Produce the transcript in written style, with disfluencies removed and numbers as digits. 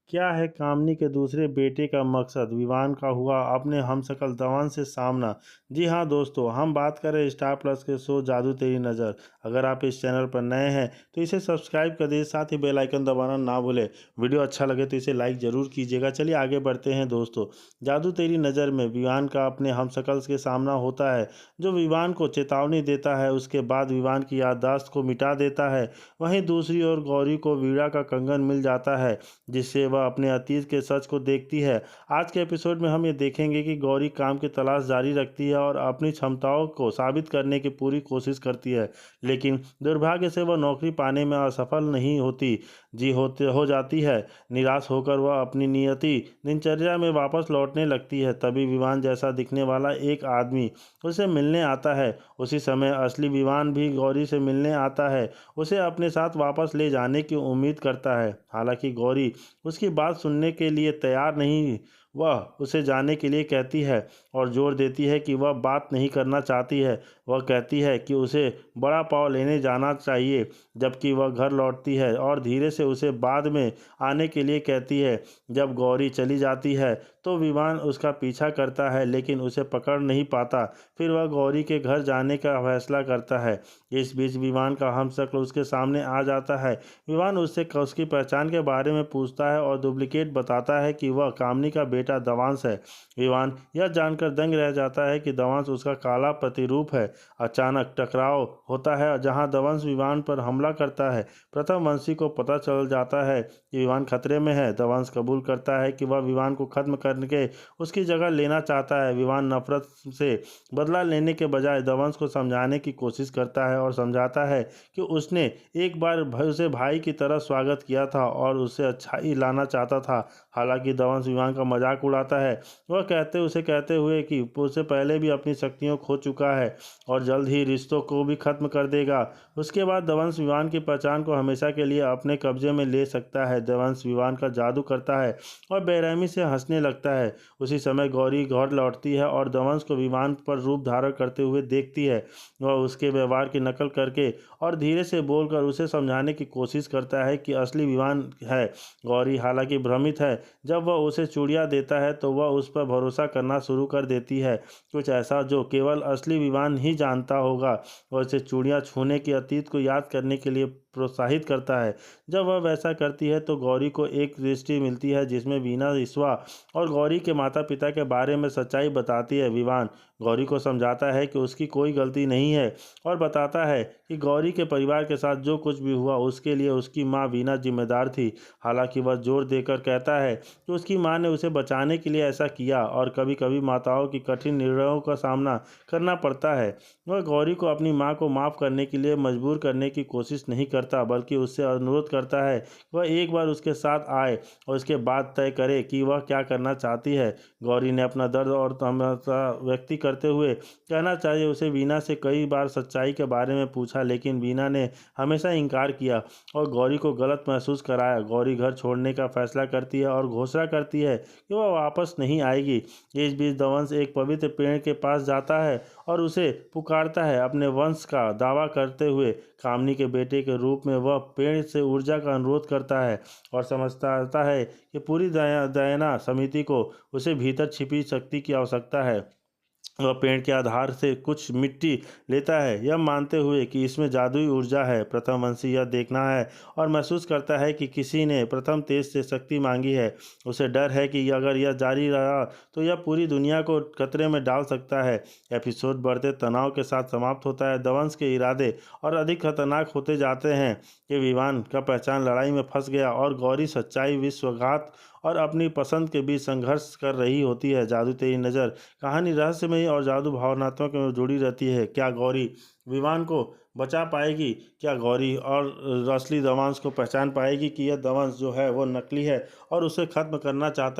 क्या है कामनी के दूसरे बेटे का मकसद? विवान का हुआ अपने हमशक्ल धवन से सामना। जी हाँ दोस्तों, हम बात कर रहे हैं स्टार प्लस के शो जादू तेरी नज़र। अगर आप इस चैनल पर नए हैं तो इसे सब्सक्राइब कर दीजिए, साथ ही बेल आइकन दबाना ना भूलें। वीडियो अच्छा लगे तो इसे लाइक ज़रूर कीजिएगा। चलिए आगे बढ़ते हैं दोस्तों। जादू तेरी नज़र में विवान का अपने हमशक्ल के सामना होता है, जो विवान को चेतावनी देता है, उसके बाद विवान की याददाश्त को मिटा देता है। वहीं दूसरी ओर गौरी को वीणा का कंगन मिल जाता है, जिससे वह अपने अतीत के सच को देखती है। आज के एपिसोड में हम ये देखेंगे कि गौरी काम की तलाश जारी रखती है और अपनी क्षमताओं को साबित करने की पूरी कोशिश करती है, लेकिन दुर्भाग्य से वह नौकरी पाने में असफल नहीं होती। जी होते हो जाती है। निराश होकर वह अपनी नियति दिनचर्या में वापस लौटने लगती है। तभी विवान जैसा दिखने वाला एक आदमी उसे मिलने आता है। उसी समय असली विवान भी गौरी से मिलने आता है, उसे अपने साथ वापस ले जाने की उम्मीद करता है। हालांकि गौरी उसकी बात सुनने के लिए तैयार नहीं। वह उसे जाने के लिए कहती है और जोर देती है कि वह बात नहीं करना चाहती है। वह कहती है कि उसे बड़ा पाव लेने जाना चाहिए, जबकि वह घर लौटती है और धीरे से उसे बाद में आने के लिए कहती है। जब गौरी चली जाती है तो विवान उसका पीछा करता है, लेकिन उसे पकड़ नहीं पाता। फिर वह गौरी के घर जाने का फैसला करता है। इस बीच विवान का हमशक्ल उसके सामने आ जाता है। विवान उससे उसकी पहचान के बारे में पूछता है और डुप्लीकेट बताता है कि वह कामनी का बेटा दवांश है। विवान यह जानकर दंग रह जाता है कि दवांश उसका काला प्रतिरूप है। अचानक टकराव होता है जहां दवांश विवान पर हमला करता है। प्रथम वंशी को पता चल जाता है कि विवान खतरे में है। दवांश कबूल करता है कि वह विवान को खत्म करके उसकी जगह लेना चाहता है। विवान नफरत से बदला लेने के बजाय दवांश को समझाने की कोशिश करता है और समझाता है कि उसने एक बार उसे भाई की तरह स्वागत किया था और उससे अच्छाई लाना चाहता था। हालांकि दवांश विवान का मजाक उड़ाता है। वह उसे कहते हुए कि उससे पहले भी अपनी शक्तियां खो चुका है और जल्द ही रिश्तों को भी खत्म कर देगा। उसके बाद दवंश विवान की पहचान को हमेशा के लिए अपने कब्जे में ले सकता है। दवंश विवान का जादू करता है और बेरहमी से हंसने लगता है। उसी समय गौरी घर लौटती है और दवंश को विमान पर रूप धारण करते हुए देखती है। वह उसके व्यवहार की नकल करके और धीरे से बोलकर उसे समझाने की कोशिश करता है कि असली विवान है। गौरी हालांकि भ्रमित है। जब वह उसे चूड़ियाँ देता है तो वह उस पर भरोसा करना शुरू कर देती है, कुछ ऐसा जो केवल असली विवान ही जानता होगा। वह उसे चूड़ियाँ छूने के अतीत को याद करने के लिए प्रोत्साहित करता है। जब वह वैसा करती है तो गौरी को एक दृष्टि मिलती है जिसमें वीणा, ईश्वा और गौरी के माता पिता के बारे में सच्चाई बताती है। विवान गौरी को समझाता है कि उसकी कोई गलती नहीं है और बताता है कि गौरी के परिवार के साथ जो कुछ भी हुआ उसके लिए उसकी माँ वीणा जिम्मेदार थी। हालांकि वह जोर देकर कहता है कि उसकी माँ ने उसे बचाने के लिए ऐसा किया और कभी कभी माताओं की कठिन निर्णयों का सामना करना पड़ता है। वह गौरी को अपनी माँ को माफ़ करने के लिए मजबूर करने की कोशिश नहीं करता, बल्कि उससे अनुरोध करता है कि वह एक बार उसके साथ आए और उसके बाद तय करे कि वह क्या करना चाहती है। गौरी ने अपना दर्द और तमन्ना व्यक्त करते हुए कहना चाहिए उसे वीणा से कई बार सच्चाई के बारे में पूछा, लेकिन वीणा ने हमेशा इनकार किया और गौरी को गलत महसूस कराया। गौरी घर छोड़ने का फैसला करती है और घोषणा करती है कि वह वापस नहीं आएगी। इस बीच दवंश एक पवित्र पेड़ के पास जाता है और उसे पुकारता है अपने वंश का दावा करते हुए। कामनी के बेटे के रूप में वह पेड़ से ऊर्जा का अनुरोध करता है और समझता है कि पूरी दयाना समिति को उसे भीतर छिपी शक्ति की आवश्यकता है। वह पेड़ के आधार से कुछ मिट्टी लेता है, यह मानते हुए कि इसमें जादुई ऊर्जा है। प्रथमवंशी यह देखना है और महसूस करता है कि किसी ने प्रथम तेज से शक्ति मांगी है। उसे डर है कि अगर यह जारी रहा तो यह पूरी दुनिया को खतरे में डाल सकता है। एपिसोड बढ़ते तनाव के साथ समाप्त होता है। दवंश के इरादे और अधिक खतरनाक होते जाते हैं कि विवान का पहचान लड़ाई में फंस गया और गौरी सच्चाई, विश्वासघात और अपनी पसंद के बीच संघर्ष कर रही होती है। जादू तेरी नज़र कहानी रहस्यमयी और जादू भावनात्मक में जुड़ी रहती है। क्या गौरी विवान को बचा पाएगी? क्या गौरी और असली दवांश को पहचान पाएगी कि यह दवांश जो है वो नकली है और उसे खत्म करना चाहता है?